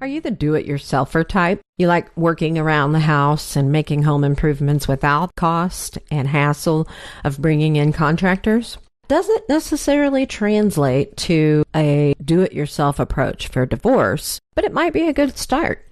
Are you the do-it-yourselfer type? You like working around the house and making home improvements without cost and hassle of bringing in contractors? Doesn't necessarily translate to a do-it-yourself approach for divorce, but it might be a good start.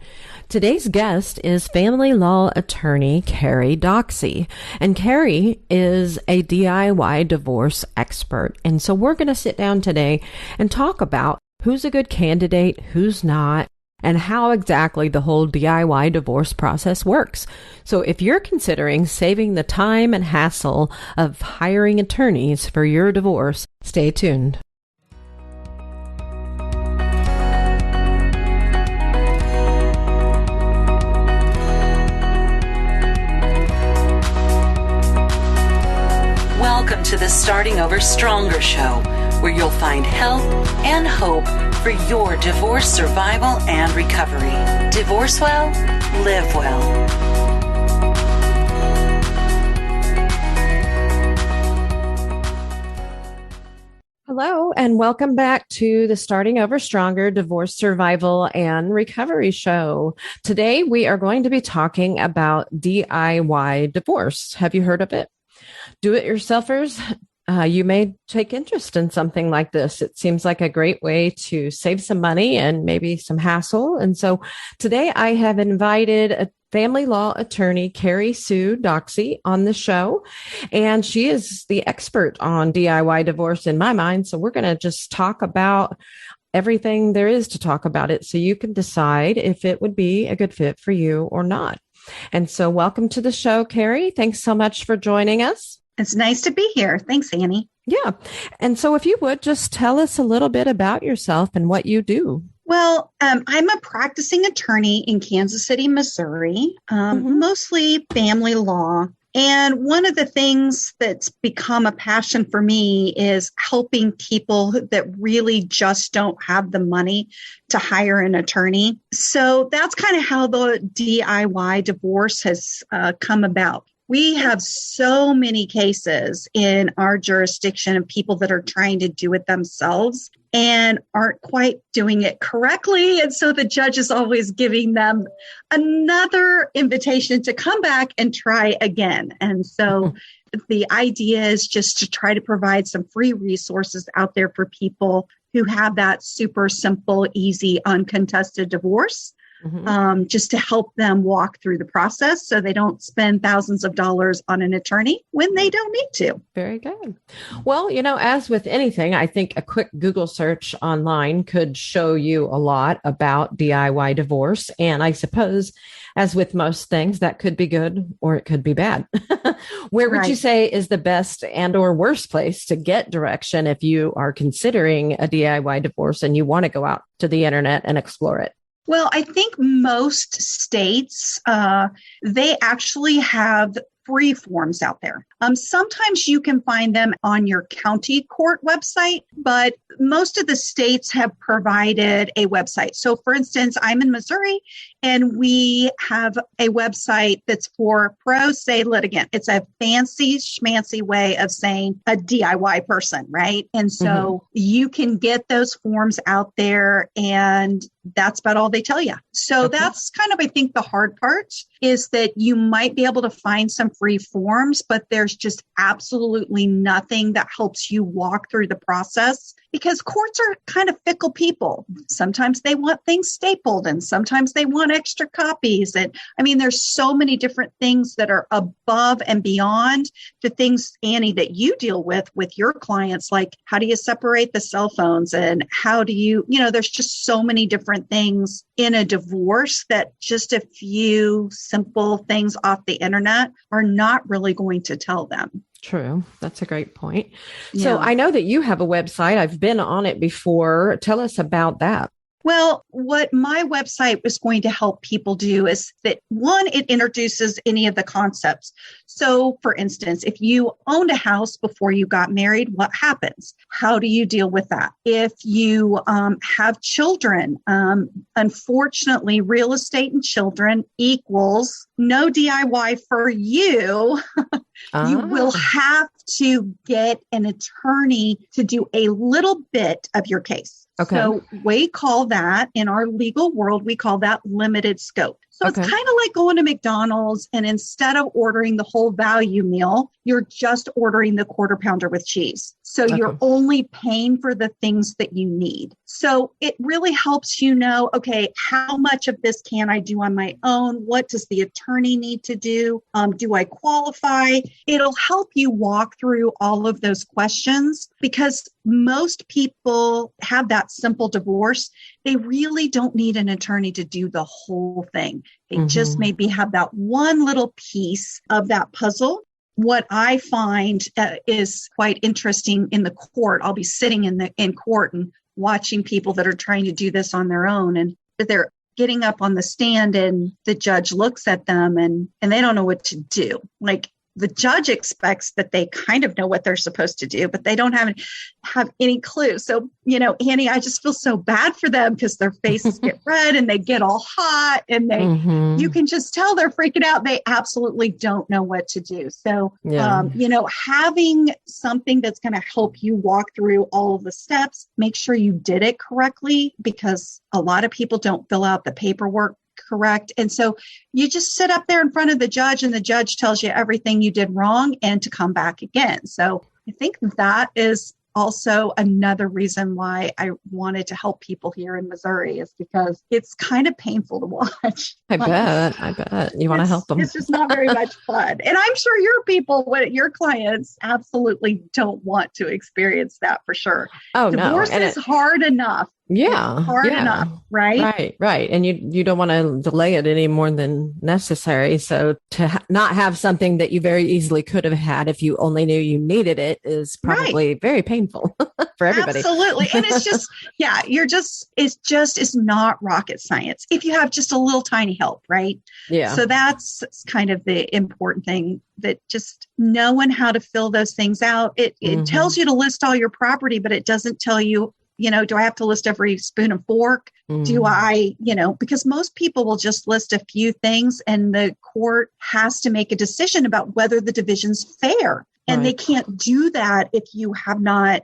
Today's guest is family law attorney Carrie Doxsee, and Carrie is a DIY divorce expert. And so we're going to sit down today and talk about who's a good candidate, who's not, and how exactly the whole DIY divorce process works. So if you're considering saving the time and hassle of hiring attorneys for your divorce, stay tuned. Welcome to the Starting Over Stronger show, where you'll find help and hope for your divorce survival and recovery. Divorce well, live well. Hello, and welcome back to the Starting Over Stronger Divorce Survival and Recovery show. Today, we are going to be talking about DIY divorce. Have you heard of it? Do-it-yourselfers, you may take interest in something like this. It seems like a great way to save some money and maybe some hassle. And so today I have invited a family law attorney, Carrie Sue Doxsee, on the show. And she is the expert on DIY divorce in my mind. So we're going to just talk about everything there is to talk about it so you can decide if it would be a good fit for you or not. And so welcome to the show, Carrie. Thanks so much for joining us. It's nice to be here. Thanks, Annie. Yeah. And so if you would just tell us a little bit about yourself and what you do. Well, I'm a practicing attorney in Kansas City, Missouri, mostly family law. And one of the things that's become a passion for me is helping people that really just don't have the money to hire an attorney. So that's kind of how the DIY divorce has come about. We have so many cases in our jurisdiction of people that are trying to do it themselves and aren't quite doing it correctly. And so the judge is always giving them another invitation to come back and try again. And so the idea is just to try to provide some free resources out there for people who have that super simple, easy, uncontested divorce. Just to help them walk through the process so they don't spend thousands of dollars on an attorney when they don't need to. Very good. Well, as with anything, I think a quick Google search online could show you a lot about DIY divorce. And I suppose, as with most things, that could be good or it could be bad. Where would you say is the best and or worst place to get direction if you are considering a DIY divorce and you want to go out to the internet and explore it? Well, I think most states, they actually have free forms out there. Sometimes you can find them on your county court website, but most of the states have provided a website. So for instance, I'm in Missouri and we have a website that's for pro se litigant. It's a fancy schmancy way of saying a DIY person, right? And so you can get those forms out there and that's about all they tell you. So that's kind of, I think, the hard part is that you might be able to find some free forms, but there's just absolutely nothing that helps you walk through the process because courts are kind of fickle people. Sometimes they want things stapled and sometimes they want extra copies. And I mean, there's so many different things that are above and beyond the things, Annie, that you deal with your clients. Like, how do you separate the cell phones and how do you, there's just so many different things in a divorce that just a few simple things off the internet are not really going to tell them. True. That's a great point. Yeah. So I know that you have a website. I've been on it before. Tell us about that. Well, what my website is going to help people do is that, one, it introduces any of the concepts. So, for instance, if you owned a house before you got married, what happens? How do you deal with that? If you have children, unfortunately, real estate and children equals no DIY for you. You will have to get an attorney to do a little bit of your case. Okay. So we call that, in our legal world, we call that limited scope. So it's kind of like going to McDonald's, and instead of ordering the whole value meal, you're just ordering the quarter pounder with cheese. So you're only paying for the things that you need. So it really helps you know, okay, how much of this can I do on my own? What does the attorney need to do? Do I qualify? It'll help you walk through all of those questions, because most people have that simple divorce. They really don't need an attorney to do the whole thing. They just maybe have that one little piece of that puzzle. What I find is quite interesting in the court, I'll be sitting in court and watching people that are trying to do this on their own, and they're getting up on the stand, and the judge looks at them and they don't know what to do. Like, the judge expects that they kind of know what they're supposed to do, but they don't have any clue. So, Annie, I just feel so bad for them, because their faces get red and they get all hot, and you can just tell they're freaking out. They absolutely don't know what to do. So, having something that's going to help you walk through all of the steps, make sure you did it correctly, because a lot of people don't fill out the paperwork correct. And so you just sit up there in front of the judge, and the judge tells you everything you did wrong and to come back again. So I think that is also another reason why I wanted to help people here in Missouri, is because it's kind of painful to watch. I bet. You want to help them. It's just not very much fun. And I'm sure your clients absolutely don't want to experience that, for sure. Oh, Divorce no. is hard enough. Yeah. It's hard enough, right? Right. And you don't want to delay it any more than necessary. So to not have something that you very easily could have had if you only knew you needed it is probably very painful for everybody. Absolutely. And it's just, it's not rocket science if you have just a little tiny help, right? Yeah. So that's kind of the important thing, that just knowing how to fill those things out. It tells you to list all your property, but it doesn't tell you, do I have to list every spoon and fork? Do I, because most people will just list a few things, and the court has to make a decision about whether the division's fair. And they can't do that if you have not,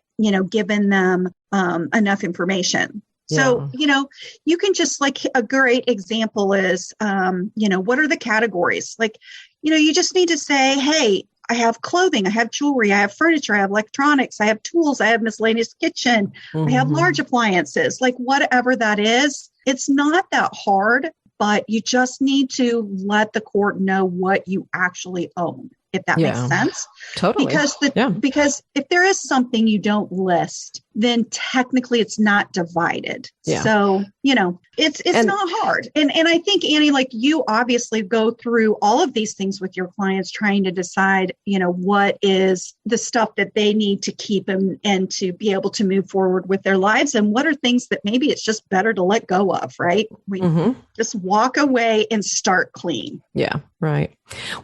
given them enough information. So, you can just, like, a great example is, what are the categories? Like, you just need to say, hey, I have clothing, I have jewelry, I have furniture, I have electronics, I have tools, I have miscellaneous kitchen, I have large appliances, like whatever that is. It's not that hard, but you just need to let the court know what you actually own, if that makes sense. Totally. Because if there is something you don't list, then technically it's not divided. Yeah. So, it's not hard. And I think, Annie, like, you obviously go through all of these things with your clients, trying to decide, what is the stuff that they need to keep and to be able to move forward with their lives, and what are things that maybe it's just better to let go of, right? We just walk away and start clean. Yeah, right.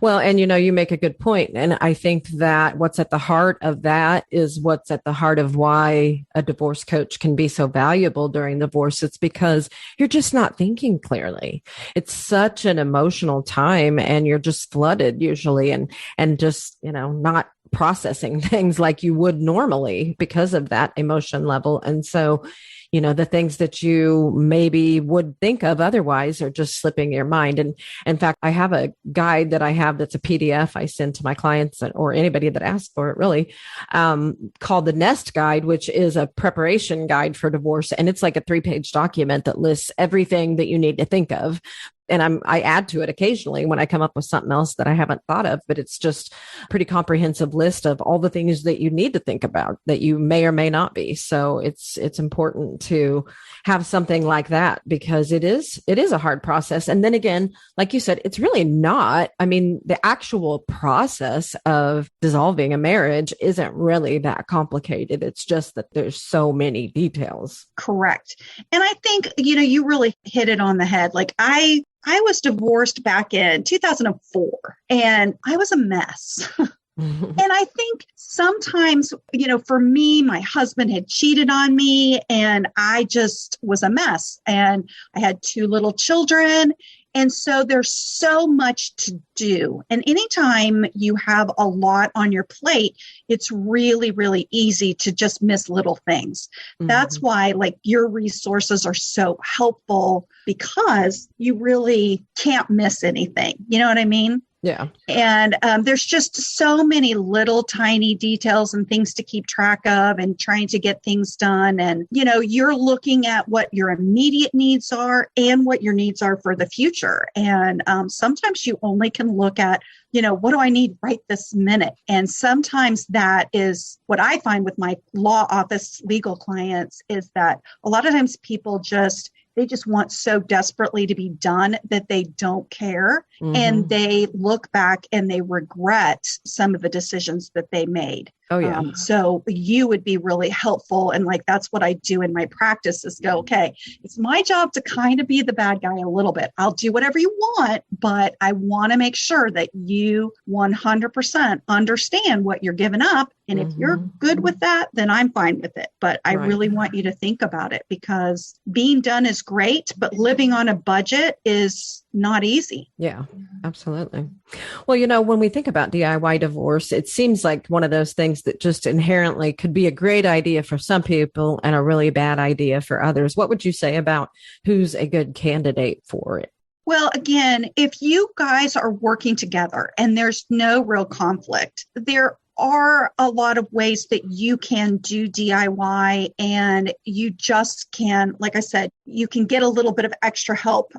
Well, and you make a good point. And I think that what's at the heart of that is what's at the heart of why a divorce coach can be so valuable during divorce. It's because you're just not thinking clearly. It's such an emotional time, and you're just flooded usually, and just, not processing things like you would normally because of that emotion level. And so, the things that you maybe would think of otherwise are just slipping your mind. And in fact, I have a guide that I have that's a PDF I send to my clients or anybody that asks for it, really, called the Nest Guide, which is a preparation guide for divorce. And it's like a 3-page document that lists everything that you need to think of. And I add to it occasionally when I come up with something else that I haven't thought of, but it's just a pretty comprehensive list of all the things that you need to think about that you may or may not be. So it's important to have something like that, because it is a hard process. And then again, like you said, it's really not. I mean, the actual process of dissolving a marriage isn't really that complicated. It's just that there's so many details. Correct. And I think, you really hit it on the head. Like, I was divorced back in 2004, and I was a mess. And I think sometimes, for me, my husband had cheated on me, and I just was a mess. And I had 2 little children, And so there's so much to do. And anytime you have a lot on your plate, it's really, really easy to just miss little things. Mm-hmm. That's why like your resources are so helpful, because you really can't miss anything. You know what I mean? Yeah. And there's just so many little tiny details and things to keep track of and trying to get things done. And, you know, you're looking at what your immediate needs are and what your needs are for the future. And sometimes you only can look at, you know, what do I need right this minute? And sometimes that is what I find with my law office legal clients, is that a lot of times people they just want so desperately to be done that they don't care. Mm-hmm. And they look back and they regret some of the decisions that they made. Oh, yeah. So you would be really helpful. And like, that's what I do in my practice, is go, okay, it's my job to kind of be the bad guy a little bit. I'll do whatever you want, but I want to make sure that you 100% understand what you're giving up. And if you're good with that, then I'm fine with it. But I really want you to think about it, because being done is great, but living on a budget is not easy. Yeah, absolutely. Well, you know, when we think about DIY divorce, it seems like one of those things that just inherently could be a great idea for some people and a really bad idea for others. What would you say about who's a good candidate for it? Well, again, if you guys are working together and there's no real conflict, there are a lot of ways that you can do DIY, and you just can, like I said, you can get a little bit of extra help.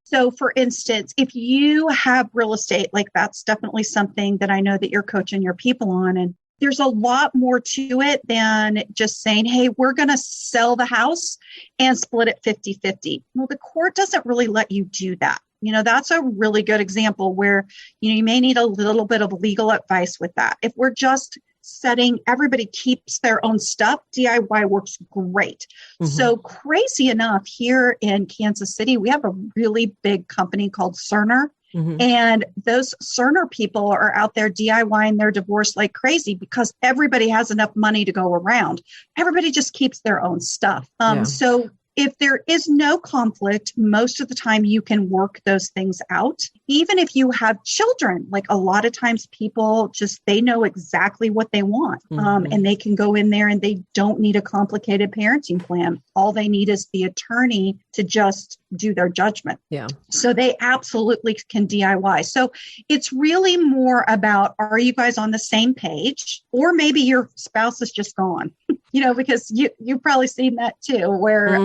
So for instance, if you have real estate, like that's definitely something that I know that you're coaching your people on. And there's a lot more to it than just saying, hey, we're going to sell the house and split it 50-50. Well, the court doesn't really let you do that. You know, that's a really good example where, you know, you may need a little bit of legal advice with that. If we're just setting, everybody keeps their own stuff, DIY works great. Mm-hmm. So crazy enough, here in Kansas City, we have a really big company called Cerner. Mm-hmm. And those Cerner people are out there DIYing their divorce like crazy, because everybody has enough money to go around. Everybody just keeps their own stuff. So if there is no conflict, most of the time you can work those things out. Even if you have children, like a lot of times people they know exactly what they want. And they can go in there and they don't need a complicated parenting plan. All they need is the attorney to just do their judgment. Yeah. So they absolutely can DIY. So it's really more about, are you guys on the same page? Or maybe your spouse is just gone, you know, because you've probably seen that too, where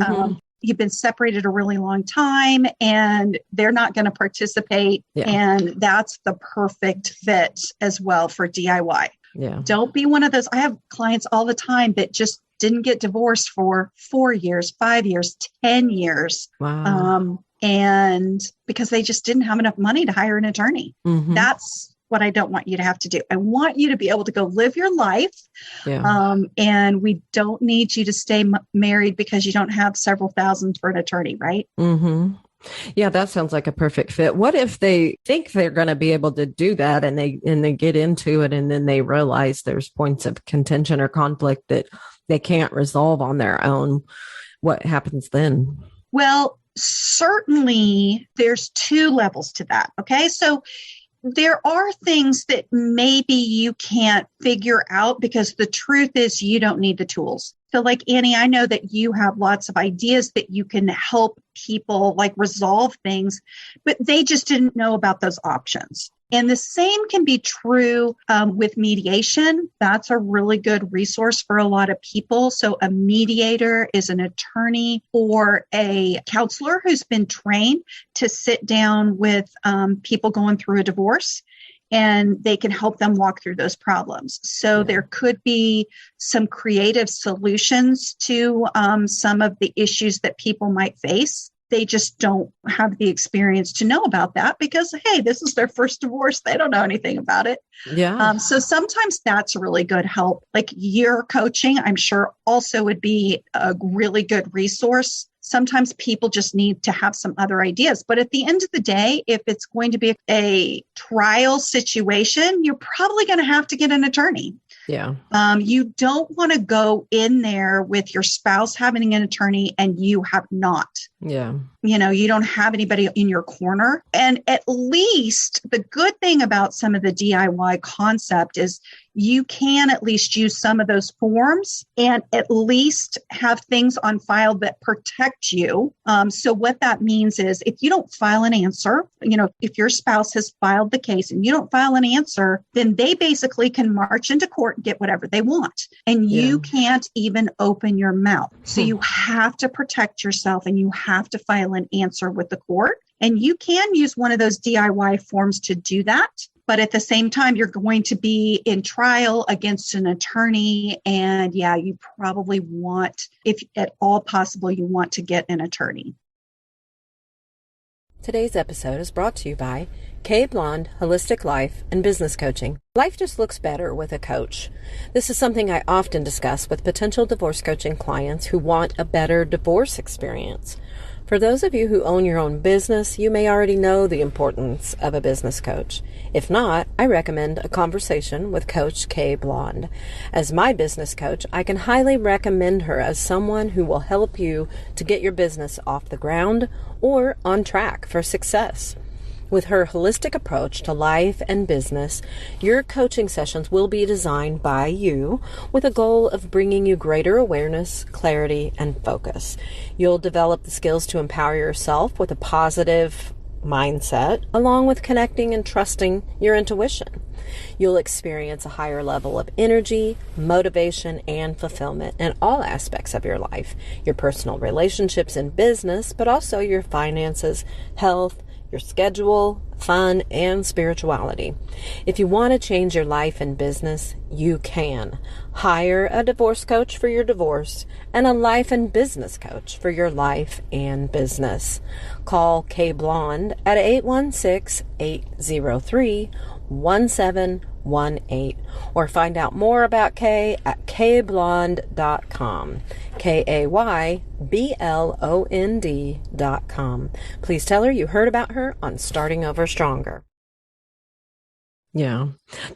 you've been separated a really long time and they're not going to participate. Yeah. And that's the perfect fit as well for DIY. Yeah. Don't be one of those. I have clients all the time that just didn't get divorced for 4 years, 5 years, 10 years. Wow. And because they just didn't have enough money to hire an attorney. Mm-hmm. That's what I don't want you to have to do. I want you to be able to go live your life. Yeah. And we don't need you to stay married because you don't have several thousand for an attorney, right? Mm-hmm. Yeah, that sounds like a perfect fit. What if they think they're going to be able to do that and they get into it and then they realize there's points of contention or conflict that they can't resolve on their own? What happens then? Well, certainly there's two levels to that. Okay. So there are things that maybe you can't figure out because the truth is you don't need the tools. So like Annie, I know that you have lots of ideas that you can help people like resolve things, but they just didn't know about those options. And the same can be true with mediation. That's a really good resource for a lot of people. So a mediator is an attorney or a counselor who's been trained to sit down with people going through a divorce, and they can help them walk through those problems. So there could be some creative solutions to some of the issues that people might face. They just don't have the experience to know about that because, hey, this is their first divorce. They don't know anything about it. Yeah. So sometimes that's really good help. Like your coaching, I'm sure also would be a really good resource. Sometimes people just need to have some other ideas. But at the end of the day, if it's going to be a trial situation, you're probably going to have to get an attorney. Yeah. You don't want to go in there with your spouse having an attorney and you have not. Yeah. You don't have anybody in your corner. And at least the good thing about some of the DIY concept is you can at least use some of those forms and at least have things on file that protect you. So what that means is if you don't file an answer, if your spouse has filed the case and you don't file an answer, then they basically can march into court and get whatever they want. And you can't even open your mouth. So you have to protect yourself and you have to file an answer with the court. And you can use one of those DIY forms to do that. But at the same time, you're going to be in trial against an attorney. And you probably want, if at all possible, you want to get an attorney. Today's episode is brought to you by K Blonde Holistic Life and Business Coaching. Life just looks better with a coach. This is something I often discuss with potential divorce coaching clients who want a better divorce experience. For those of you who own your own business, you may already know the importance of a business coach. If not, I recommend a conversation with Coach K Blonde. As my business coach, I can highly recommend her as someone who will help you to get your business off the ground or on track for success. With her holistic approach to life and business, your coaching sessions will be designed by you with a goal of bringing you greater awareness, clarity, and focus. You'll develop the skills to empower yourself with a positive mindset, along with connecting and trusting your intuition. You'll experience a higher level of energy, motivation, and fulfillment in all aspects of your life, your personal relationships and business, but also your finances, health, your schedule, fun, and spirituality. If you want to change your life and business, you can. Hire a divorce coach for your divorce and a life and business coach for your life and business. Call K Blonde at 816-803-1718 or find out more about Kay at kblonde.com. KAYBLOND.com. Please tell her you heard about her on Starting Over Stronger. Yeah,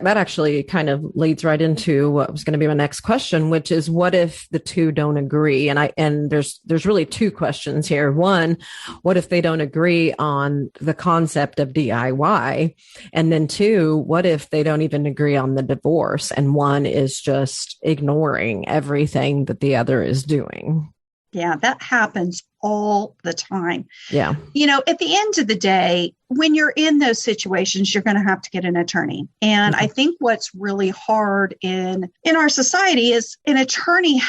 that actually kind of leads right into what was going to be my next question, which is what if the two don't agree? And there's really two questions here. One, what if they don't agree on the concept of DIY? And then two, what if they don't even agree on the divorce and one is just ignoring everything that the other is doing? Yeah, that happens all the time. Yeah. At the end of the day, when you're in those situations, you're going to have to get an attorney. And I think what's really hard in our society is an attorney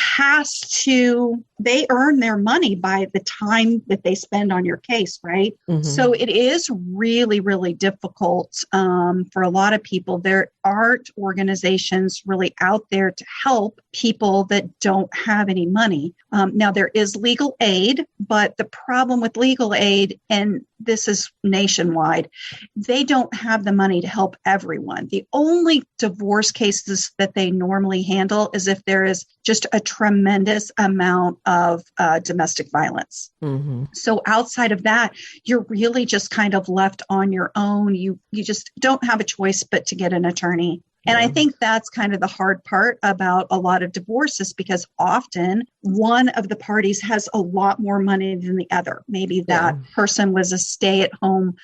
they earn their money by the time that they spend on your case, right? Mm-hmm. So it is really, really difficult for a lot of people. There aren't organizations really out there to help people that don't have any money. Now, there is legal aid, but the problem with legal aid, and this is nationwide, they don't have the money to help everyone. The only divorce cases that they normally handle is if there is just a tremendous amount of domestic violence. Mm-hmm. So outside of that, you're really just kind of left on your own. You just don't have a choice but to get an attorney. And I think that's kind of the hard part about a lot of divorces, because often one of the parties has a lot more money than the other. Maybe that person was a stay-at-home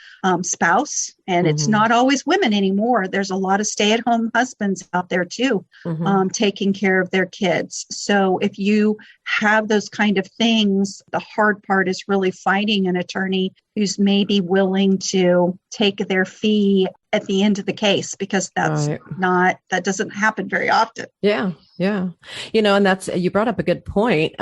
spouse, and it's not always women anymore. There's a lot of stay-at-home husbands out there too, taking care of their kids. So if you have those kind of things, the hard part is really finding an attorney who's maybe willing to take their fee at the end of the case, because that doesn't happen very often. Yeah. Yeah. And you brought up a good point.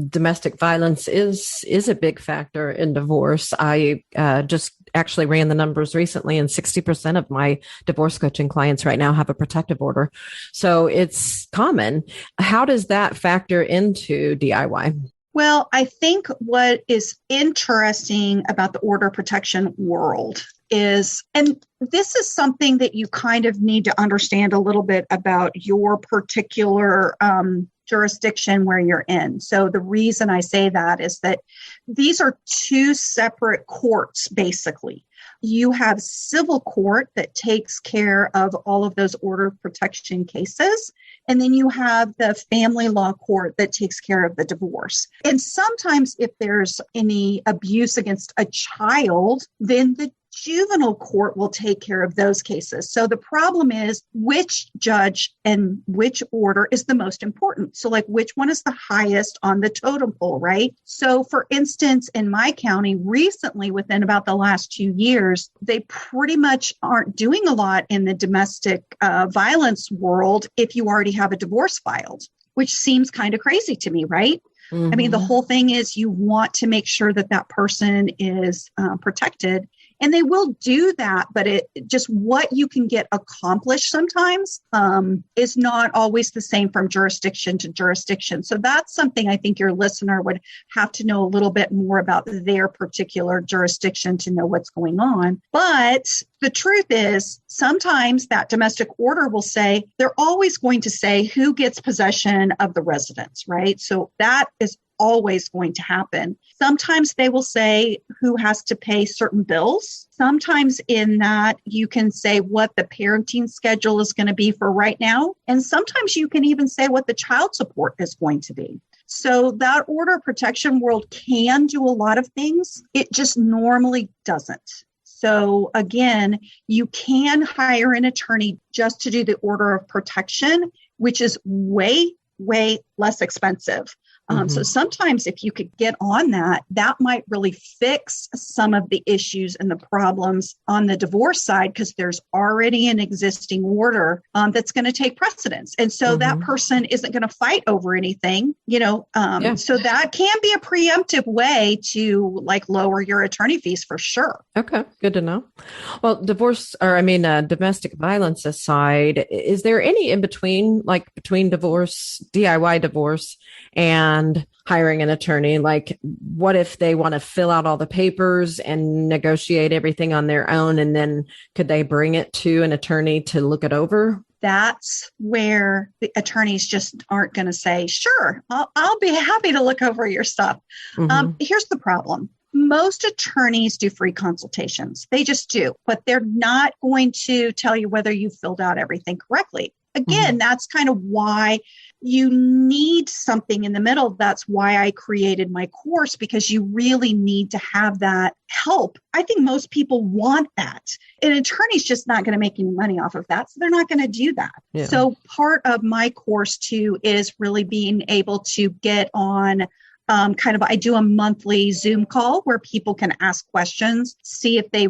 Domestic violence is a big factor in divorce. I just actually ran the numbers recently, and 60% of my divorce coaching clients right now have a protective order. So it's common. How does that factor into DIY? Well, I think what is interesting about the order protection world is, and this is something that you kind of need to understand a little bit about your particular jurisdiction where you're in. So the reason I say that is that these are two separate courts, basically. You have civil court that takes care of all of those order of protection cases. And then you have the family law court that takes care of the divorce. And sometimes if there's any abuse against a child, then the juvenile court will take care of those cases. So the problem is which judge and which order is the most important. So like which one is the highest on the totem pole, right? So for instance, in my county recently, within about the last 2 years, they pretty much aren't doing a lot in the domestic violence world if you already have a divorce filed, which seems kind of crazy to me, right? Mm-hmm. I mean, the whole thing is you want to make sure that that person is protected. And they will do that, but it just what you can get accomplished sometimes is not always the same from jurisdiction to jurisdiction. So that's something I think your listener would have to know a little bit more about their particular jurisdiction to know what's going on. But the truth is, sometimes that domestic order will say, they're always going to say who gets possession of the residence, right? So that is always going to happen. Sometimes they will say who has to pay certain bills. Sometimes in that you can say what the parenting schedule is going to be for right now. And sometimes you can even say what the child support is going to be. So that order of protection world can do a lot of things. It just normally doesn't. So again, you can hire an attorney just to do the order of protection, which is way, way less expensive. So sometimes if you could get on that, that might really fix some of the issues and the problems on the divorce side, because there's already an existing order that's going to take precedence. And so that person isn't going to fight over anything, so that can be a preemptive way to like lower your attorney fees for sure. Okay. Good to know. Well, domestic violence aside, is there any in between, like between divorce, DIY divorce, and hiring an attorney? Like, what if they want to fill out all the papers and negotiate everything on their own? And then could they bring it to an attorney to look it over? That's where the attorneys just aren't going to say, sure, I'll be happy to look over your stuff. Here's the problem. Most attorneys do free consultations. They just do, but they're not going to tell you whether you filled out everything correctly. Again, that's kind of why you need something in the middle. That's why I created my course, because you really need to have that help. I think most people want that. An attorney's just not going to make any money off of that, so they're not going to do that. Yeah. So part of my course too is really being able to get on I do a monthly Zoom call where people can ask questions, see if they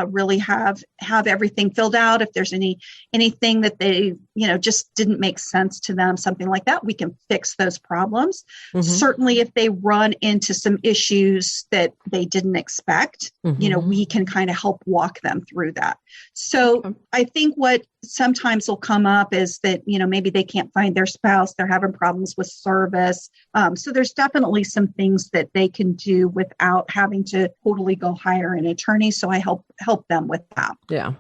really have everything filled out. If there's anything that they, just didn't make sense to them, something like that, we can fix those problems. Certainly if they run into some issues that they didn't expect, we can kind of help walk them through that. So I think what sometimes will come up is that, maybe they can't find their spouse, they're having problems with service. So there's definitely some things that they can do without having to totally go hire an attorney. So I help them with that. Yeah.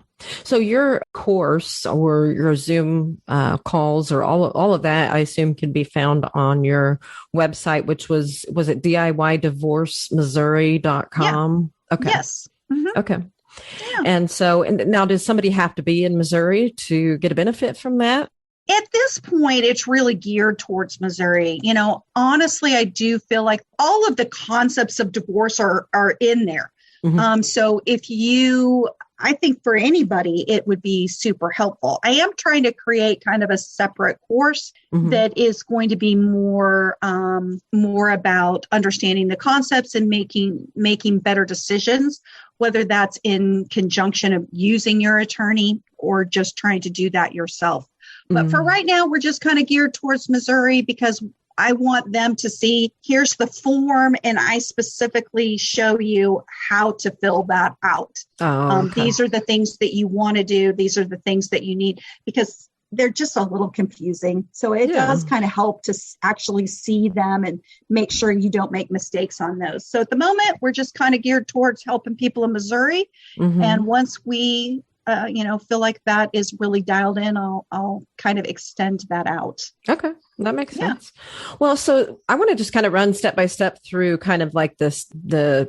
So your course or your Zoom calls or all of that, I assume, can be found on your website, which was it DIYdivorcemissouri.com? Yeah. Okay. Yes. Okay. Yeah. And now does somebody have to be in Missouri to get a benefit from that? At this point, it's really geared towards Missouri. Honestly, I do feel like all of the concepts of divorce are in there. So I think for anybody, it would be super helpful. I am trying to create kind of a separate course that is going to be more about understanding the concepts and making better decisions, whether that's in conjunction of using your attorney or just trying to do that yourself. But for right now, we're just kind of geared towards Missouri because I want them to see, here's the form, and I specifically show you how to fill that out. These are the things that you want to do. These are the things that you need, because they're just a little confusing. So it does kind of help to actually see them and make sure you don't make mistakes on those. So at the moment, we're just kind of geared towards helping people in Missouri. And once we feel like that is really dialed in, I'll kind of extend that out. Okay. That makes sense. Well, so I want to just kind of run step by step through kind of like the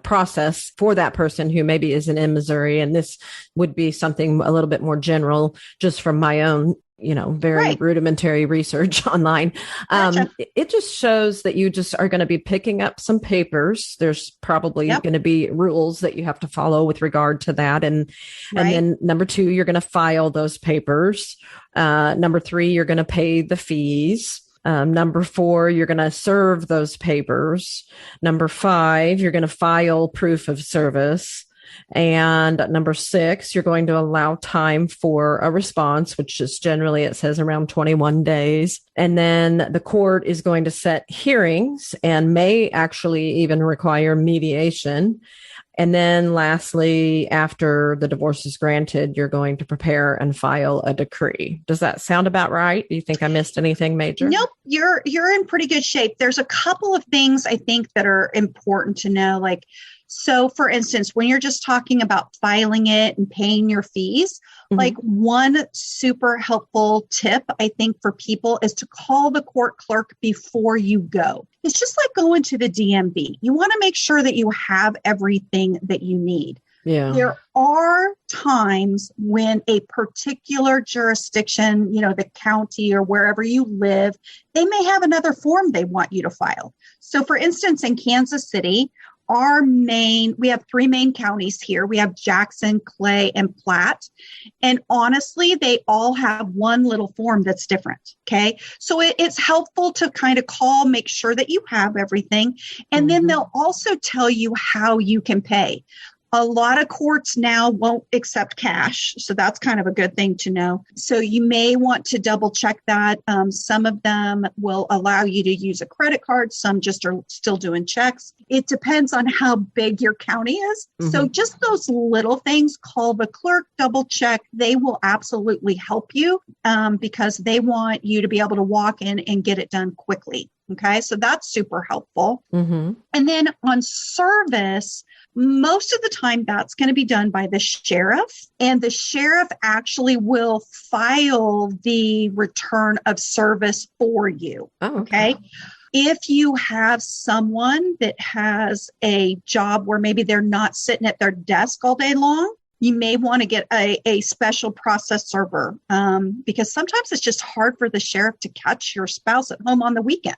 process for that person who maybe isn't in Missouri. And this would be something a little bit more general, just from my own, very rudimentary research online. Gotcha. It just shows that you just are going to be picking up some papers. There's probably going to be rules that you have to follow with regard to that. And then number 2, you're going to file those papers. Number 3, you're going to pay the fees. Number 4, you're going to serve those papers. Number 5, you're going to file proof of service. And number 6, you're going to allow time for a response, which is generally, it says around 21 days. And then the court is going to set hearings and may actually even require mediation. And then lastly, after the divorce is granted, you're going to prepare and file a decree. Does that sound about right? Do you think I missed anything major? Nope. You're in pretty good shape. There's a couple of things I think that are important to know. So for instance, when you're just talking about filing it and paying your fees, like one super helpful tip, I think, for people is to call the court clerk before you go. It's just like going to the DMV. You want to make sure that you have everything that you need. Yeah. There are times when a particular jurisdiction, the county or wherever you live, they may have another form they want you to file. So for instance, in Kansas City, we have 3 main counties here. We have Jackson, Clay, and Platte. And honestly, they all have one little form that's different. Okay. So it's helpful to kind of call, make sure that you have everything. And then they'll also tell you how you can pay. A lot of courts now won't accept cash. So that's kind of a good thing to know. So you may want to double check that. Some of them will allow you to use a credit card. Some just are still doing checks. It depends on how big your county is. So just those little things, call the clerk, double check. They will absolutely help you because they want you to be able to walk in and get it done quickly. Okay, so that's super helpful. And then on service, most of the time that's going to be done by the sheriff, and the sheriff actually will file the return of service for you. Oh, okay. If you have someone that has a job where maybe they're not sitting at their desk all day long, you may want to get a special process server because sometimes it's just hard for the sheriff to catch your spouse at home on the weekend.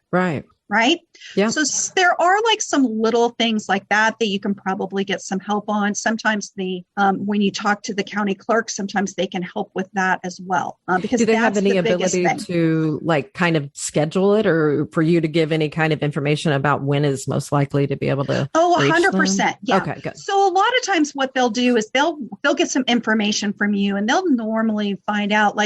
Right? Yeah. So there are some little things like that you can probably get some help on. Sometimes when you talk to the county clerk, sometimes they can help with that as well. Because do they have any the ability to kind of schedule it, or for you to give any kind of information about when is most likely to be able to? Oh, 100%. Yeah. Okay, good. So a lot of times what they'll do is they'll get some information from you, and they'll normally find out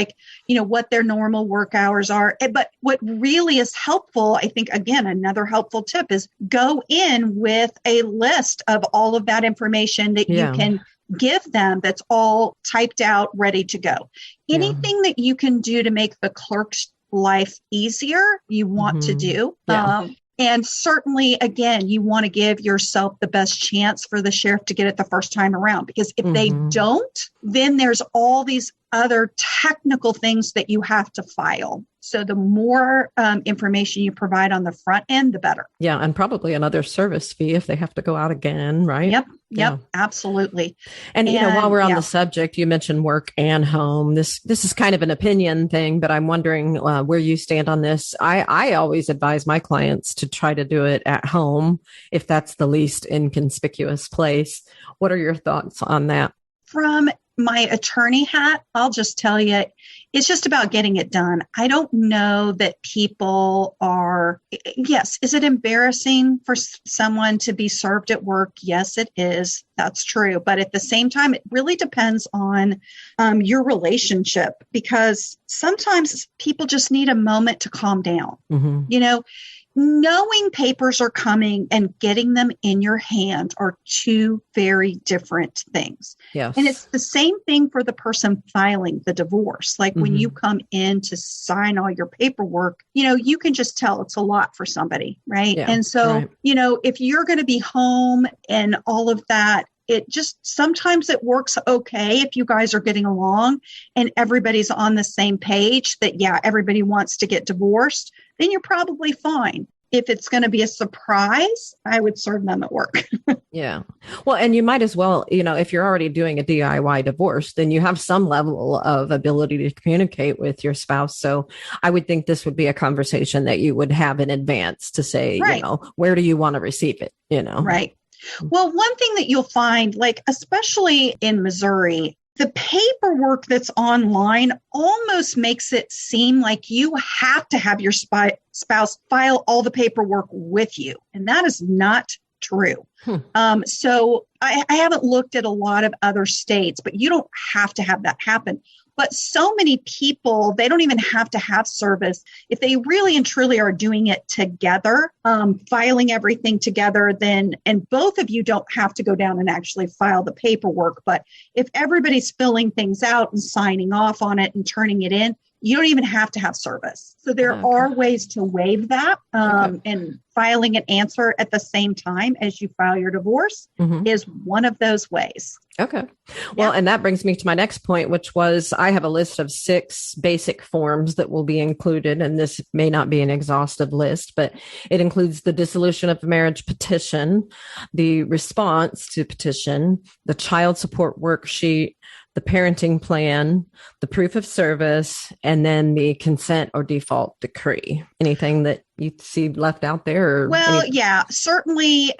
what their normal work hours are. But what really is helpful, I think, again, another helpful tip is go in with a list of all of that information that you can give them that's all typed out, ready to go. Anything that you can do to make the clerk's life easier, you want to do. And certainly, again, you want to give yourself the best chance for the sheriff to get it the first time around, because if they don't, then there's all these other technical things that you have to file. So the more information you provide on the front end, the better. Yeah. And probably another service fee if they have to go out again, right? Yep. Absolutely. And while we're on the subject, you mentioned work and home. This is kind of an opinion thing, but I'm wondering where you stand on this. I always advise my clients to try to do it at home if that's the least inconspicuous place. What are your thoughts on that? From my attorney hat, I'll just tell you, it's just about getting it done. I don't know that people are, yes, is it embarrassing for someone to be served at work? Yes, it is. That's true. But at the same time, it really depends on your relationship, because sometimes people just need a moment to calm down. knowing papers are coming and getting them in your hand are two very different things. Yes. And it's the same thing for the person filing the divorce. Like when you come in to sign all your paperwork, you can just tell it's a lot for somebody, right? Yeah, and so, right. If you're going to be home and all of that, it just sometimes it works okay if you guys are getting along and everybody's on the same page that, yeah, everybody wants to get divorced, then you're probably fine. If it's going to be a surprise, I would serve them at work. Yeah. Well, and you might as well, if you're already doing a DIY divorce, then you have some level of ability to communicate with your spouse. So I would think this would be a conversation that you would have in advance to say, right. Where do you want to receive it? Right. Well, one thing that you'll find, like, especially in Missouri, the paperwork that's online almost makes it seem like you have to have your spouse file all the paperwork with you. And that is not true. So I haven't looked at a lot of other states, but you don't have to have that happen. But so many people, they don't even have to have service. If they really and truly are doing it together, filing everything together, and both of you don't have to go down and actually file the paperwork. But if everybody's filling things out and signing off on it and turning it in, you don't even have to have service. So there are ways to waive that, and filing an answer at the same time as you file your divorce is one of those ways. Okay. Well, and that brings me to my next point, which was I have a list of 6 basic forms that will be included. And this may not be an exhaustive list, but it includes the dissolution of marriage petition, the response to petition, the child support worksheet, the parenting plan, the proof of service, and then the consent or default decree. Anything that you see left out there? Well, yeah, certainly.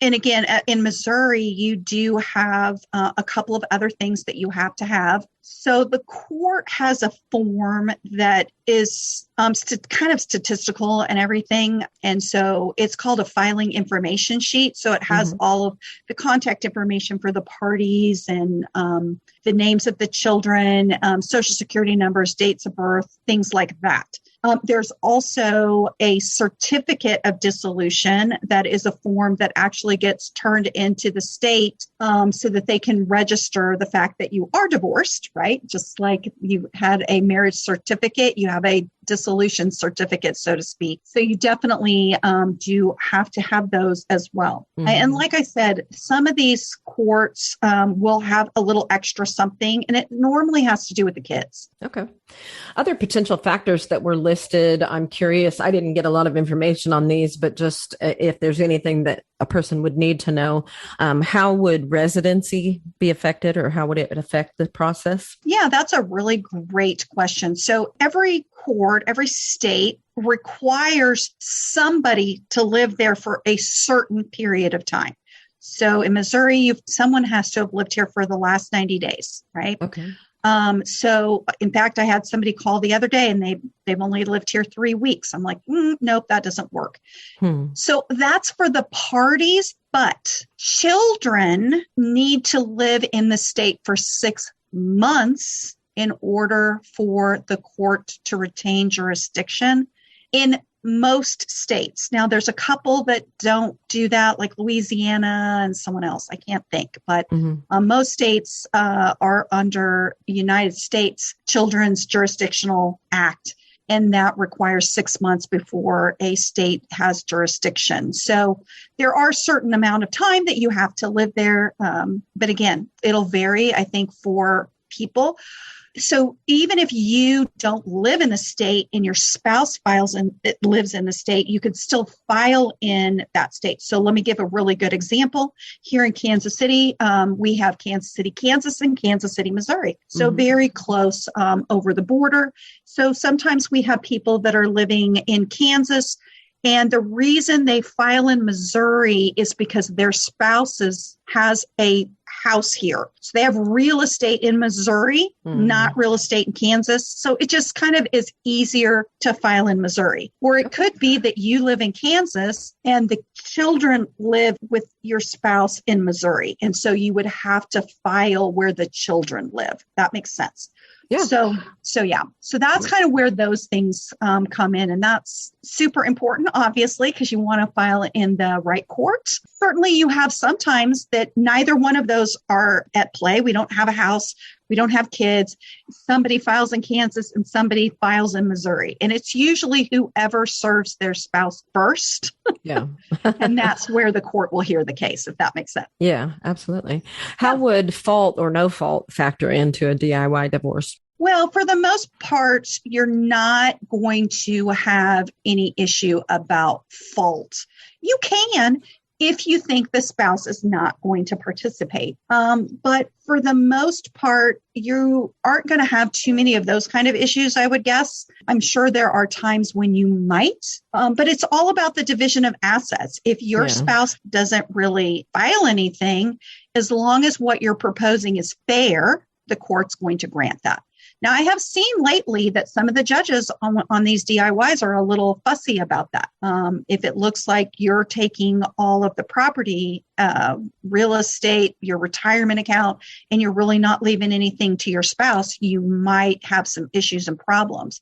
And again, in Missouri, you do have a couple of other things that you have to have. So the court has a form that is kind of statistical and everything. And so it's called a filing information sheet. So it has all of the contact information for the parties and the names of the children, social security numbers, dates of birth, things like that. There's also a certificate of dissolution that is a form that actually gets turned into the state so that they can register the fact that you are divorced, right? Just like you had a marriage certificate, you have a dissolution certificate, so to speak. So you definitely do have to have those as well. And like I said, some of these courts will have a little extra something, and it normally has to do with the kids. Okay. Other potential factors that were listed, I'm curious, I didn't get a lot of information on these, but just if there's anything that a person would need to know, how would residency be affected, or how would it affect the process? Yeah, that's a really great question. So every court, every state requires somebody to live there for a certain period of time. So in Missouri, someone has to have lived here for the last 90 days, right? Okay. So in fact, I had somebody call the other day and they've only lived here 3 weeks. I'm like, nope, that doesn't work. So that's for the parties, but children need to live in the state for 6 months in order for the court to retain jurisdiction in most states. Now, there's a couple that don't do that, like Louisiana and someone else. I can't think, but most states are under United States Children's Jurisdictional Act, and that requires 6 months before a state has jurisdiction. So there are a certain amount of time that you have to live there. But again, it'll vary, I think, for people. So even if you don't live in the state and your spouse files and it lives in the state, you could still file in that state. So let me give a really good example. Here in Kansas City, we have Kansas City, Kansas, and Kansas City, Missouri. So very close over the border. So sometimes we have people that are living in Kansas, and the reason they file in Missouri is because their spouses has a house here. So they have real estate in Missouri, not real estate in Kansas. So it just kind of is easier to file in Missouri. Or it could be that you live in Kansas and the children live with your spouse in Missouri. And so you would have to file where the children live. That makes sense. Yeah. So that's kind of where those things come in. And that's super important, obviously, because you want to file it in the right court. Certainly you have sometimes that neither one of those are at play. We don't have a house. We don't have kids. Somebody files in Kansas and somebody files in Missouri. And it's usually whoever serves their spouse first. Yeah. And that's where the court will hear the case, if that makes sense. Yeah, absolutely. How would fault or no fault factor into a DIY divorce? Well, for the most part, you're not going to have any issue about fault. You can if you think the spouse is not going to participate. But for the most part, you aren't going to have too many of those kind of issues, I would guess. I'm sure there are times when you might, but it's all about the division of assets. If your spouse doesn't really file anything, as long as what you're proposing is fair, the court's going to grant that. Now, I have seen lately that some of the judges on these DIYs are a little fussy about that. If it looks like you're taking all of the property, real estate, your retirement account, and you're really not leaving anything to your spouse, you might have some issues and problems.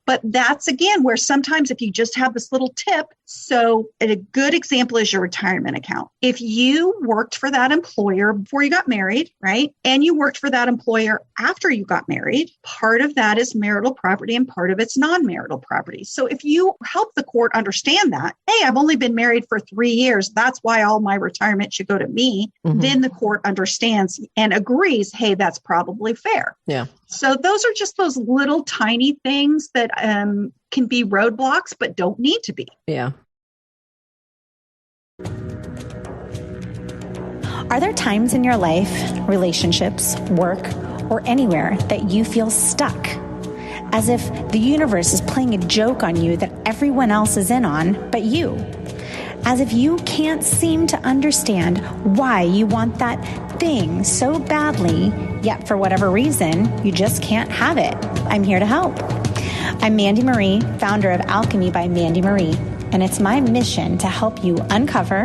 But that's, again, where sometimes if you just have this little tip, so a good example is your retirement account. If you worked for that employer before you got married, right, and you worked for that employer after you got married, part of that is marital property and part of it's non-marital property. So if you help the court understand that, hey, I've only been married for 3 years, that's why all my retirement should go to me, then the court understands and agrees, hey, that's probably fair. Yeah. So those are just those little tiny things that can be roadblocks, but don't need to be. Yeah. Are there times in your life, relationships, work, or anywhere that you feel stuck? As if the universe is playing a joke on you that everyone else is in on, but you. As if you can't seem to understand why you want that thing so badly, yet for whatever reason, you just can't have it. I'm here to help. I'm Mandy Marie, founder of Alchemy by Mandy Marie, and it's my mission to help you uncover,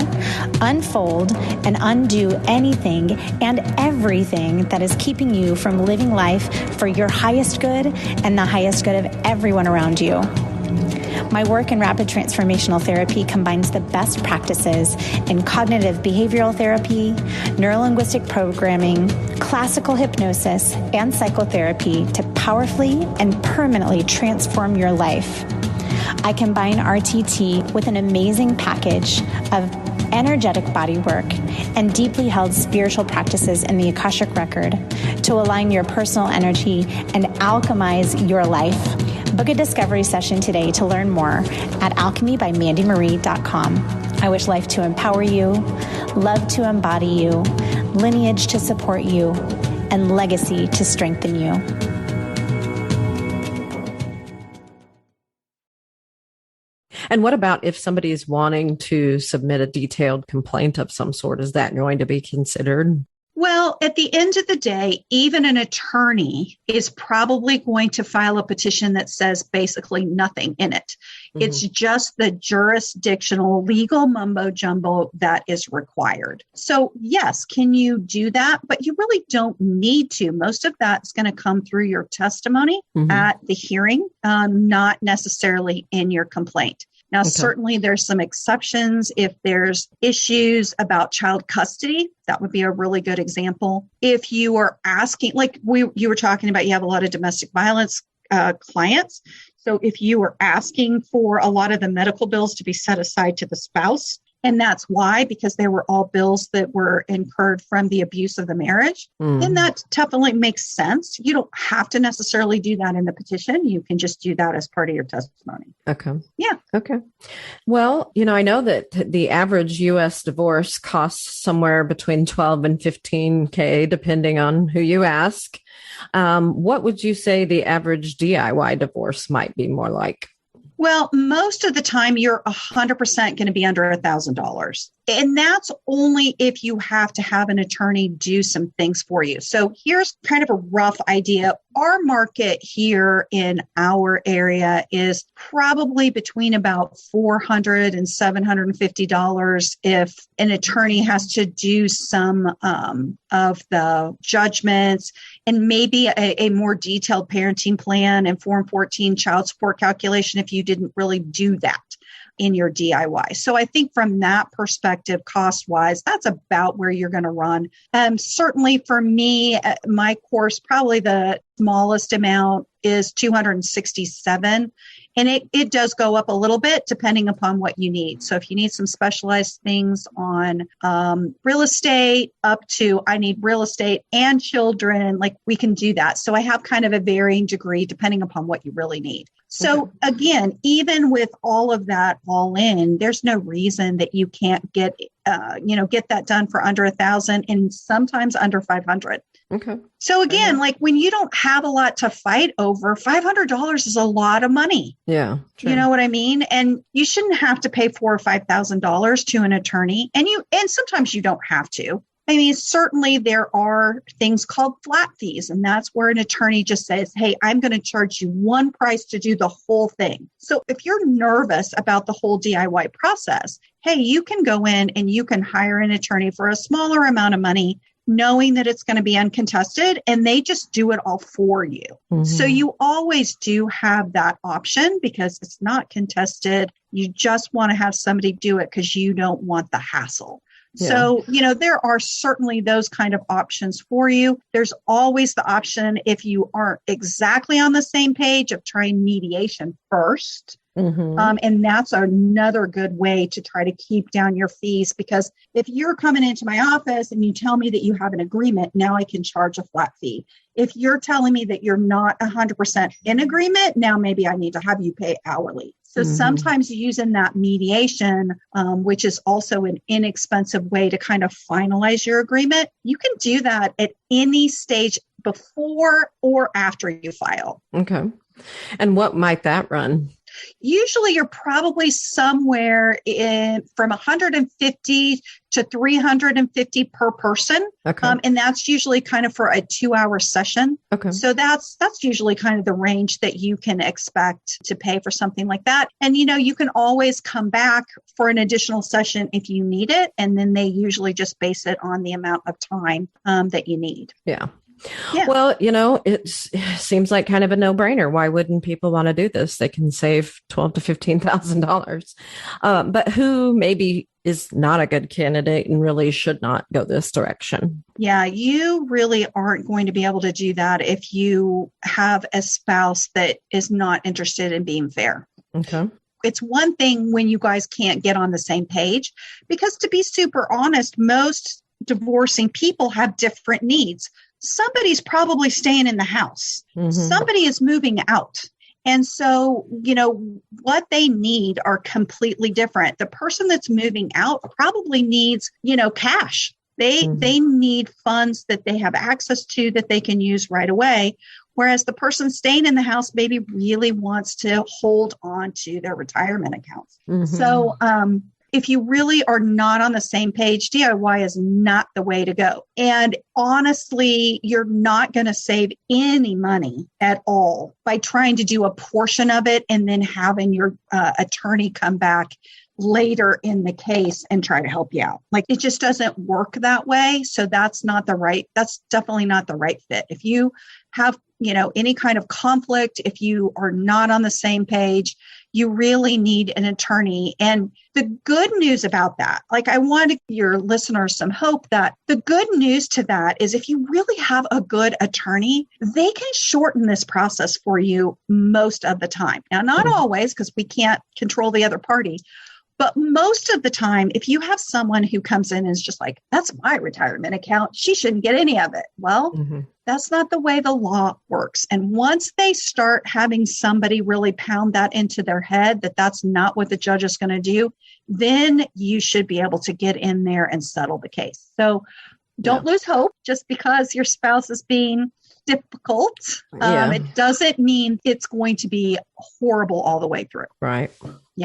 unfold, and undo anything and everything that is keeping you from living life for your highest good and the highest good of everyone around you. My work in rapid transformational therapy combines the best practices in cognitive behavioral therapy, neurolinguistic programming, classical hypnosis, and psychotherapy to powerfully and permanently transform your life. I combine RTT with an amazing package of energetic body work and deeply held spiritual practices in the Akashic Record to align your personal energy and alchemize your life. Book a discovery session today to learn more at alchemybymandymarie.com. I wish life to empower you, love to embody you, lineage to support you, and legacy to strengthen you. And what about if somebody is wanting to submit a detailed complaint of some sort? Is that going to be considered? Well, at the end of the day, even an attorney is probably going to file a petition that says basically nothing in it. Mm-hmm. It's just the jurisdictional legal mumbo jumbo that is required. So yes, can you do that? But you really don't need to. Most of that's going to come through your testimony at the hearing, not necessarily in your complaint. Now, certainly there's some exceptions. If there's issues about child custody, that would be a really good example. If you are asking, like you were talking about, you have a lot of domestic violence clients. So if you are asking for a lot of the medical bills to be set aside to the spouse, and that's why, because they were all bills that were incurred from the abuse of the marriage, then that definitely makes sense. You don't have to necessarily do that in the petition. You can just do that as part of your testimony. Okay. Yeah. Okay. Well, I know that the average U.S. divorce costs somewhere between $12,000 and $15,000, depending on who you ask. What would you say the average DIY divorce might be more like? Well, most of the time you're 100% going to be under $1,000. And that's only if you have to have an attorney do some things for you. So here's kind of a rough idea. Our market here in our area is probably between about $400 and $750 if an attorney has to do some of the judgments and maybe a more detailed parenting plan and Form 14 child support calculation if you didn't really do that in your DIY. So I think from that perspective, cost-wise, that's about where you're going to run. Certainly for me, my course, probably the smallest amount is $267. And it does go up a little bit depending upon what you need. So if you need some specialized things on real estate up to I need real estate and children, like we can do that. So I have kind of a varying degree depending upon what you really need. So again, even with all of that all in, there's no reason that you can't get that done for under $1,000 and sometimes under $500. Okay. So again, like when you don't have a lot to fight over, $500 is a lot of money. Yeah. True. You know what I mean? And you shouldn't have to pay $4,000 or $5,000 to an attorney. And sometimes you don't have to. I mean, certainly there are things called flat fees, and that's where an attorney just says, hey, I'm going to charge you one price to do the whole thing. So if you're nervous about the whole DIY process, hey, you can go in and you can hire an attorney for a smaller amount of money, knowing that it's going to be uncontested, and they just do it all for you. Mm-hmm. So you always do have that option because it's not contested. You just want to have somebody do it because you don't want the hassle. Yeah. So, there are certainly those kind of options for you. There's always the option, if you aren't exactly on the same page, of trying mediation first. Mm-hmm. And that's another good way to try to keep down your fees, because if you're coming into my office and you tell me that you have an agreement, now I can charge a flat fee. If you're telling me that you're not 100% in agreement, now maybe I need to have you pay hourly. So sometimes using that mediation, which is also an inexpensive way to kind of finalize your agreement, you can do that at any stage before or after you file. Okay. And what might that run? Usually you're probably somewhere from 150 to 350 per person. Okay. And that's usually kind of for a 2-hour session. Okay. So that's usually kind of the range that you can expect to pay for something like that. And, you can always come back for an additional session if you need it. And then they usually just base it on the amount of time that you need. Yeah. Yeah. Well, it seems like kind of a no-brainer. Why wouldn't people want to do this? They can save $12,000 to $15,000. But who maybe is not a good candidate and really should not go this direction? Yeah, you really aren't going to be able to do that if you have a spouse that is not interested in being fair. Okay. It's one thing when you guys can't get on the same page, because to be super honest, most divorcing people have different needs. Somebody's probably staying in the house. Mm-hmm. Somebody is moving out. And so, what they need are completely different. The person that's moving out probably needs, cash. They need funds that they have access to that they can use right away. Whereas the person staying in the house maybe really wants to hold on to their retirement accounts. Mm-hmm. So, if you really are not on the same page, DIY is not the way to go. And honestly, you're not going to save any money at all by trying to do a portion of it and then having your attorney come back later in the case and try to help you out. Like, it just doesn't work that way. So that's definitely not the right fit. If you have, any kind of conflict, if you are not on the same page, you really need an attorney. And the good news about that, I want your listeners some hope that the good news to that is if you really have a good attorney, they can shorten this process for you most of the time. Now, not always, because we can't control the other party. But most of the time, if you have someone who comes in and is just like, that's my retirement account, she shouldn't get any of it. Well, that's not the way the law works. And once they start having somebody really pound that into their head that that's not what the judge is going to do, then you should be able to get in there and settle the case. So don't lose hope just because your spouse is being difficult. It doesn't mean it's going to be horrible all the way through. Right.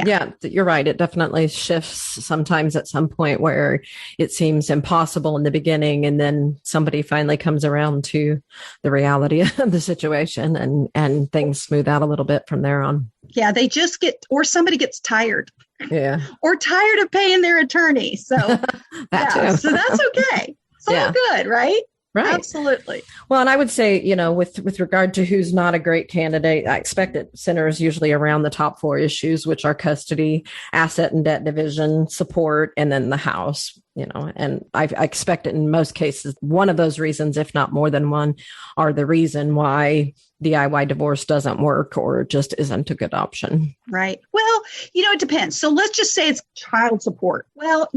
Yeah, you're right. It definitely shifts sometimes at some point where it seems impossible in the beginning, and then somebody finally comes around to the reality of the situation, and things smooth out a little bit from there on. Yeah, they just or somebody gets tired. Yeah. Or tired of paying their attorney. So too. So that's okay. It's all good, right? Right. Absolutely. Well, and I would say, with regard to who's not a great candidate, I expect it centers usually around the top 4 issues, which are custody, asset and debt division, support, and then the house, and I expect it in most cases, one of those reasons, if not more than one, are the reason why DIY divorce doesn't work or just isn't a good option. Right. Well, it depends. So let's just say it's child support. Well,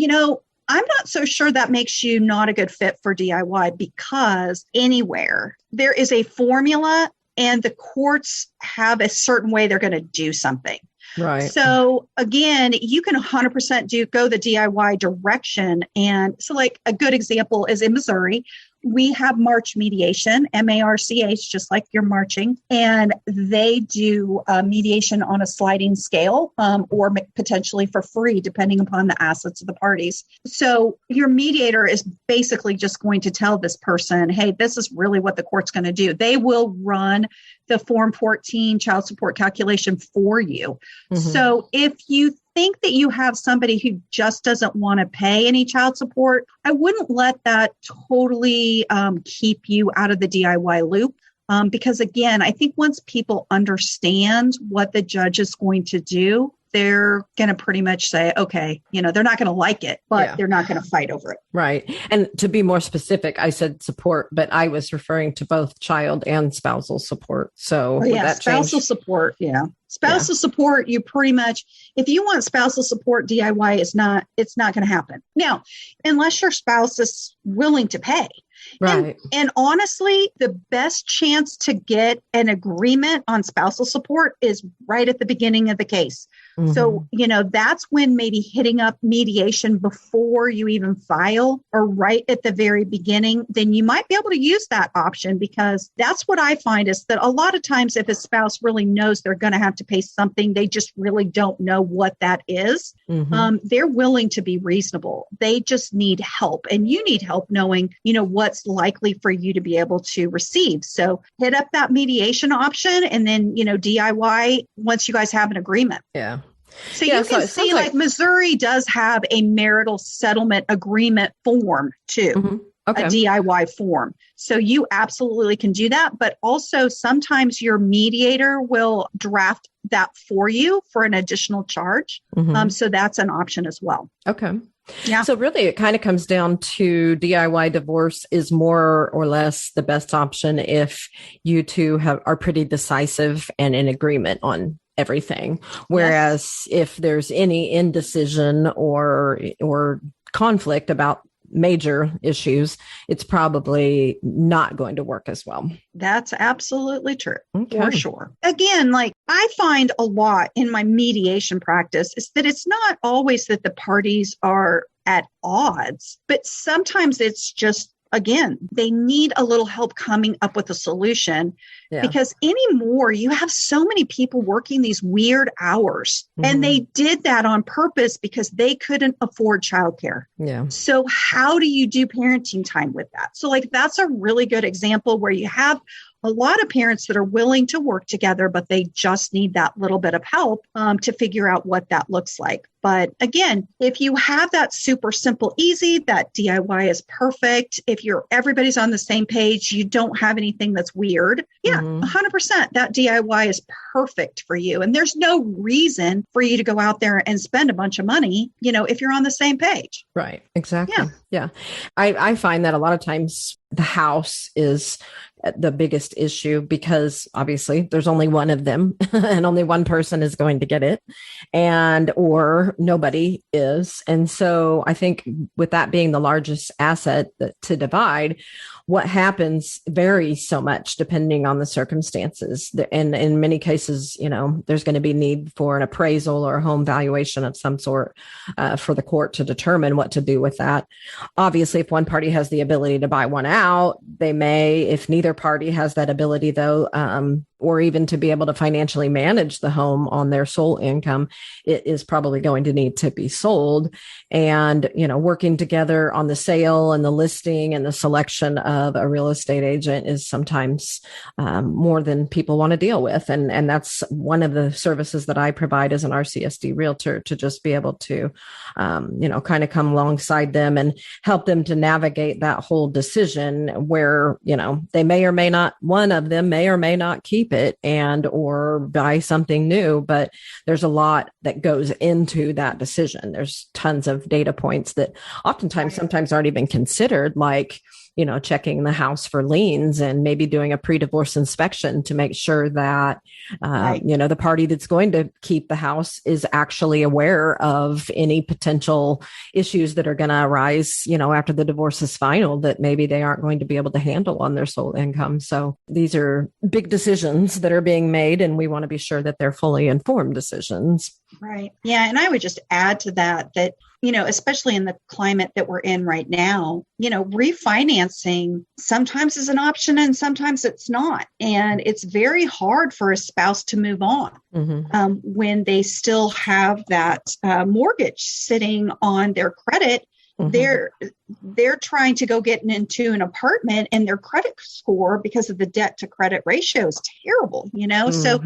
I'm not so sure that makes you not a good fit for DIY, because anywhere there is a formula and the courts have a certain way they're going to do something. Right. So again, you can 100% go the DIY direction. And so like a good example is in Missouri, we have March mediation, MARCH, just like you're marching, and they do mediation on a sliding scale or potentially for free, depending upon the assets of the parties. So your mediator is basically just going to tell this person, hey, this is really what the court's going to do. They will run the Form 14 child support calculation for you. Mm-hmm. So if you think that you have somebody who just doesn't want to pay any child support, I wouldn't let that totally keep you out of the DIY loop. Because again, I think once people understand what the judge is going to do, they're going to pretty much say, okay, they're not going to like it, but they're not going to fight over it. Right. And to be more specific, I said support, but I was referring to both child and spousal support. So spousal support. Yeah. Spousal support, you pretty much, if you want spousal support, DIY it's not going to happen. Now, unless your spouse is willing to pay. Right. And honestly, the best chance to get an agreement on spousal support is right at the beginning of the case. Mm-hmm. So, that's when maybe hitting up mediation before you even file or right at the very beginning, then you might be able to use that option, because that's what I find is that a lot of times if a spouse really knows they're going to have to pay something, they just really don't know what that is. Mm-hmm. They're willing to be reasonable. They just need help, and you need help knowing, what's likely for you to be able to receive. So hit up that mediation option, and then, DIY once you guys have an agreement. Yeah. So you can see like Missouri does have a marital settlement agreement form too. Mm-hmm. Okay. A DIY form. So you absolutely can do that. But also sometimes your mediator will draft that for you for an additional charge. Mm-hmm. So that's an option as well. Okay. Yeah. So really it kind of comes down to DIY divorce is more or less the best option if you two are pretty decisive and in agreement on everything. Whereas if there's any indecision or conflict about major issues, it's probably not going to work as well. That's absolutely true. Okay. For sure. Again, like I find a lot in my mediation practice is that it's not always that the parties are at odds, but sometimes it's just, again, they need a little help coming up with a solution because anymore you have so many people working these weird hours and they did that on purpose because they couldn't afford childcare. Yeah. So how do you do parenting time with that? So like, that's a really good example where you have a lot of parents that are willing to work together, but they just need that little bit of help to figure out what that looks like. But again, if you have that super simple, easy, that DIY is perfect. If everybody's on the same page, you don't have anything that's weird. Yeah, 100%. That DIY is perfect for you. And there's no reason for you to go out there and spend a bunch of money, if you're on the same page. Right. Exactly. Yeah. I find that a lot of times the house is the biggest issue because obviously there's only one of them and only one person is going to get it or nobody is. And so I think with that being the largest asset to divide, what happens varies so much depending on the circumstances. And in many cases, there's going to be need for an appraisal or a home valuation of some sort for the court to determine what to do with that. Obviously, if one party has the ability to buy one out, they may. If neither party has that ability, though, or even to be able to financially manage the home on their sole income, it is probably going to need to be sold. And, working together on the sale and the listing and the selection of a real estate agent is sometimes more than people want to deal with. And that's one of the services that I provide as an RCS-D realtor, to just be able to, kind of come alongside them and help them to navigate that whole decision where, they may or may not, one of them may or may not keep it or buy something new, but there's a lot that goes into that decision. There's tons of data points that oftentimes sometimes aren't even considered, like, checking the house for liens and maybe doing a pre-divorce inspection to make sure that, the party that's going to keep the house is actually aware of any potential issues that are going to arise, after the divorce is final, that maybe they aren't going to be able to handle on their sole income. So these are big decisions that are being made, and we want to be sure that they're fully informed decisions. Right. Yeah. And I would just add to that, especially in the climate that we're in right now, refinancing sometimes is an option and sometimes it's not. And it's very hard for a spouse to move on when they still have that mortgage sitting on their credit. They're trying to go get into an apartment, and their credit score, because of the debt to credit ratio, is terrible, So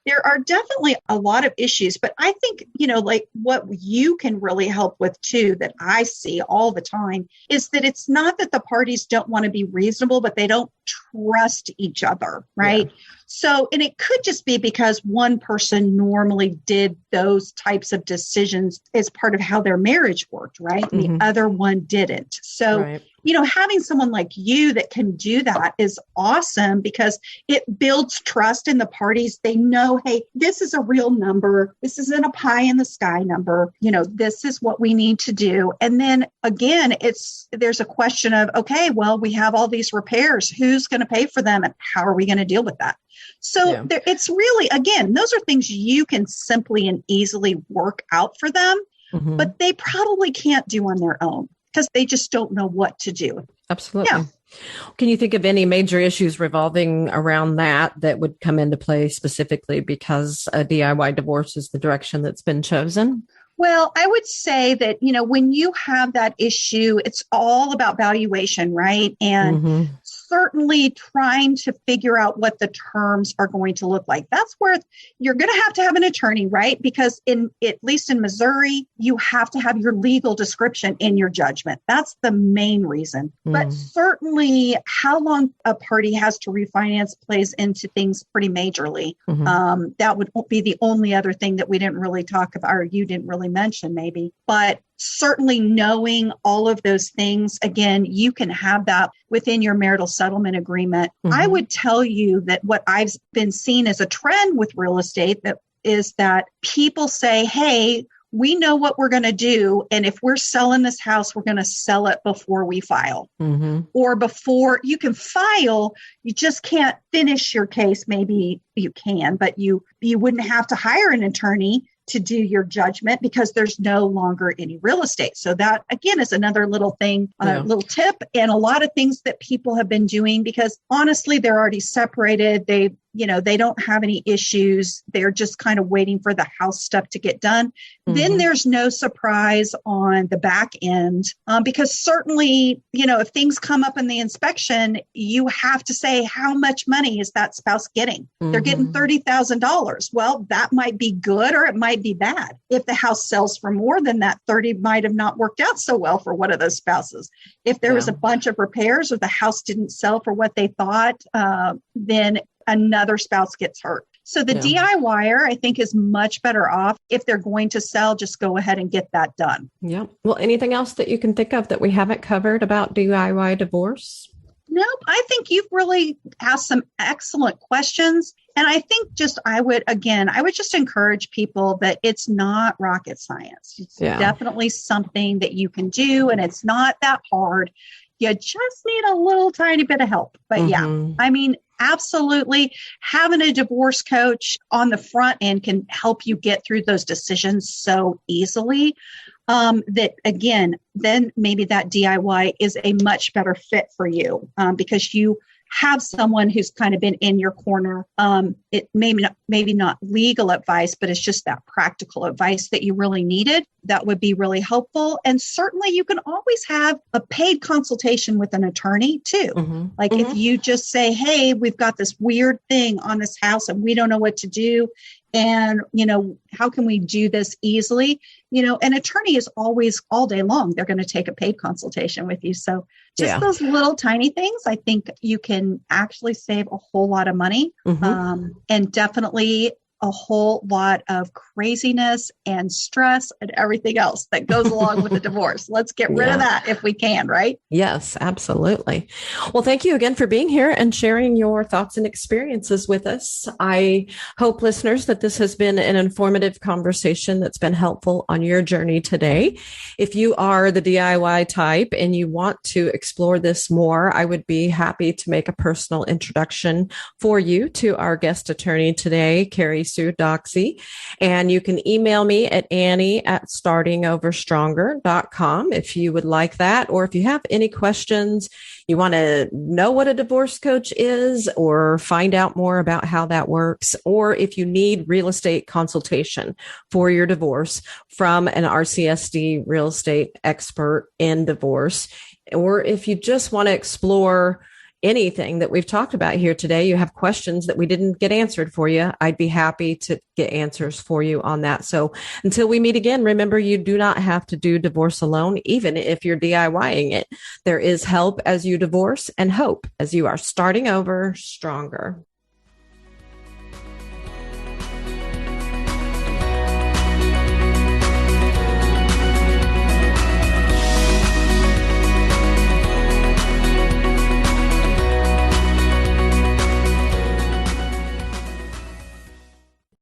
there are definitely a lot of issues. But I think, like what you can really help with too, that I see all the time, is that it's not that the parties don't want to be reasonable, but they don't trust each other, right? Yeah. So, and it could just be because one person normally did those types of decisions as part of how their marriage worked, right? And the other one didn't. So, having someone like you that can do that is awesome, because it builds trust in the parties. They know, hey, this is a real number. This isn't a pie in the sky number. This is what we need to do. And then again, there's a question of, okay, well, we have all these repairs. Who's going to pay for them? And how are we going to deal with that? So it's really, again, those are things you can simply and easily work out for them, but they probably can't do on their own, because they just don't know what to do. Absolutely. Yeah. Can you think of any major issues revolving around that would come into play specifically because a DIY divorce is the direction that's been chosen? Well, I would say that, when you have that issue, it's all about valuation, right? And certainly trying to figure out what the terms are going to look like. That's where you're going to have an attorney, right? Because at least in Missouri, you have to have your legal description in your judgment. That's the main reason. But certainly how long a party has to refinance plays into things pretty majorly. That would be the only other thing that we didn't really talk about, or you didn't really mention maybe. But certainly knowing all of those things, again, you can have that within your marital settlement agreement. I would tell you that what I've been seeing as a trend with real estate is that people say, hey, we know what we're going to do. And if we're selling this house, we're going to sell it before we file. Or before you can file, you just can't finish your case. Maybe you can, but you wouldn't have to hire an attorney to do your judgment because there's no longer any real estate. So that, again, is another little thing, little tip, and a lot of things that people have been doing because honestly, they're already separated. They don't have any issues. They're just kind of waiting for the house stuff to get done. Then there's no surprise on the back end because certainly, if things come up in the inspection, you have to say, how much money is that spouse getting? They're getting $30,000. Well, that might be good or it might be bad. If the house sells for more than that, 30 might have not worked out so well for one of those spouses. If there was a bunch of repairs or the house didn't sell for what they thought, then another spouse gets hurt. So the DIYer, I think, is much better off. If they're going to sell, just go ahead and get that done. Yeah. Well, anything else that you can think of that we haven't covered about DIY divorce? Nope. I think you've really asked some excellent questions. And I think I would just encourage people that it's not rocket science. It's definitely something that you can do, and it's not that hard. You just need a little tiny bit of help. But absolutely, having a divorce coach on the front end can help you get through those decisions so easily that, again, then maybe that DIY is a much better fit for you because you have someone who's kind of been in your corner. It maybe not legal advice, but it's just that practical advice that you really needed. That would be really helpful. And certainly you can always have a paid consultation with an attorney too. Mm-hmm. Like mm-hmm. if you just say, hey, we've got this weird thing on this house and we don't know what to do. And, how can we do this easily? An attorney is always all day long. They're going to take a paid consultation with you. So just those little tiny things, I think you can actually save a whole lot of money and definitely a whole lot of craziness and stress and everything else that goes along with the divorce. Let's get rid of that if we can, right? Yes, absolutely. Well, thank you again for being here and sharing your thoughts and experiences with us. I hope, listeners, that this has been an informative conversation that's been helpful on your journey today. If you are the DIY type and you want to explore this more, I would be happy to make a personal introduction for you to our guest attorney today, Carrie Doxsee, and you can email me at Annie@startingoverstronger.com if you would like that, or if you have any questions, you want to know what a divorce coach is or find out more about how that works, or if you need real estate consultation for your divorce from an RCS-D real estate expert in divorce, or if you just want to explore anything that we've talked about here today, you have questions that we didn't get answered for you, I'd be happy to get answers for you on that. So until we meet again, remember, you do not have to do divorce alone, even if you're DIYing it. There is help as you divorce and hope as you are starting over stronger.